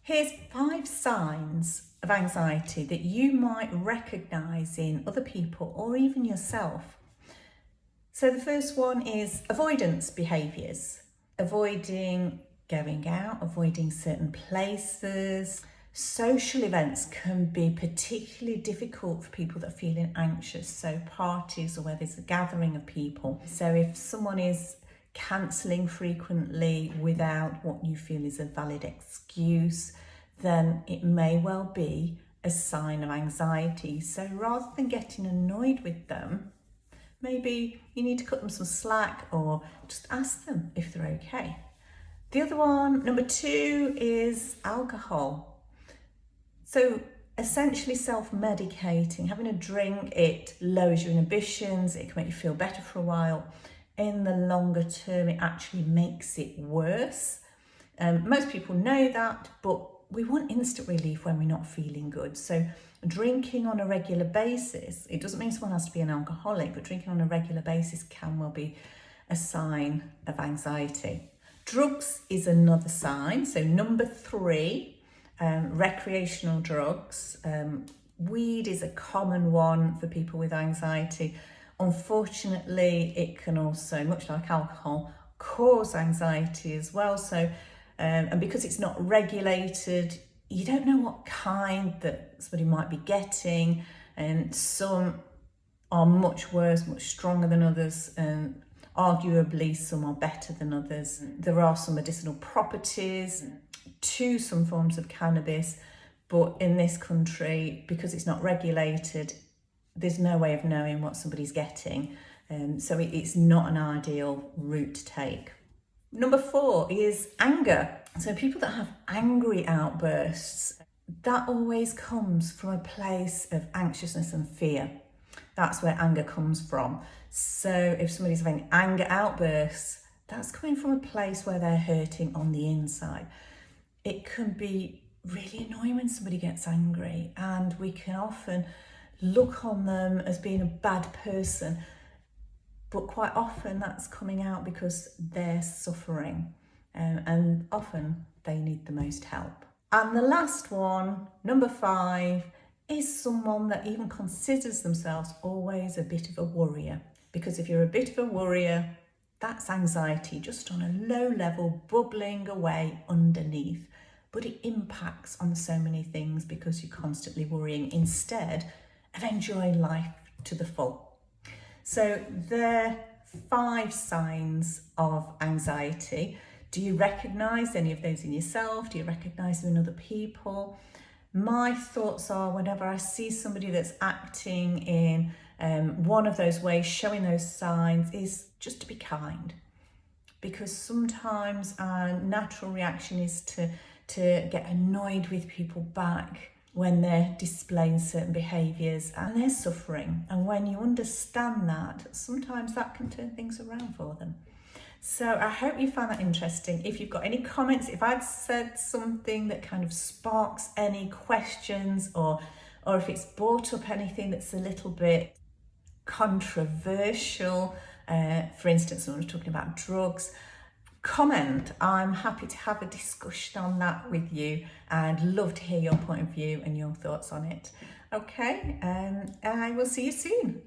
Here's 5 signs of anxiety that you might recognise in other people or even yourself. So the first one is avoidance behaviours. Avoiding going out, avoiding certain places. Social events can be particularly difficult for people that are feeling anxious. So parties or where there's a gathering of people. So if someone is cancelling frequently without what you feel is a valid excuse, then it may well be a sign of anxiety. So rather than getting annoyed with them, maybe you need to cut them some slack or just ask them if they're okay. The other one, number 2, is alcohol. So essentially self-medicating, having a drink, it lowers your inhibitions, it can make you feel better for a while. In the longer term, it actually makes it worse. Most people know that, but we want instant relief when we're not feeling good. So drinking on a regular basis, it doesn't mean someone has to be an alcoholic, but drinking on a regular basis can well be a sign of anxiety. Drugs is another sign. So number 3, recreational drugs. Weed is a common one for people with anxiety. Unfortunately, it can also, much like alcohol, cause anxiety as well. So, and because it's not regulated, you don't know what kind that somebody might be getting, and some are much worse, much stronger than others, and arguably some are better than others. There are some medicinal properties to some forms of cannabis, but in this country, because it's not regulated, there's no way of knowing what somebody's getting. So it's not an ideal route to take. Number 4 is anger. So people that have angry outbursts, that always comes from a place of anxiousness and fear. That's where anger comes from. So if somebody's having anger outbursts, that's coming from a place where they're hurting on the inside. It can be really annoying when somebody gets angry, and we can often look on them as being a bad person, but quite often that's coming out because they're suffering, and often they need the most help. And the last one, number 5, is someone that even considers themselves always a bit of a worrier. Because if you're a bit of a worrier, that's anxiety just on a low level, bubbling away underneath. But it impacts on so many things because you're constantly worrying instead of enjoying life to the full. So there are 5 signs of anxiety. Do you recognise any of those in yourself? Do you recognise them in other people? My thoughts are, whenever I see somebody that's acting in one of those ways, showing those signs, is just to be kind. Because sometimes our natural reaction is to get annoyed with people back when they're displaying certain behaviours and they're suffering. And when you understand that, sometimes that can turn things around for them. So I hope you found that interesting. If you've got any comments, if I'd said something that kind of sparks any questions, or if it's brought up anything that's a little bit controversial, for instance, when we're talking about drugs, comment. I'm happy to have a discussion on that with you, and love to hear your point of view and your thoughts on it. Okay, I will see you soon.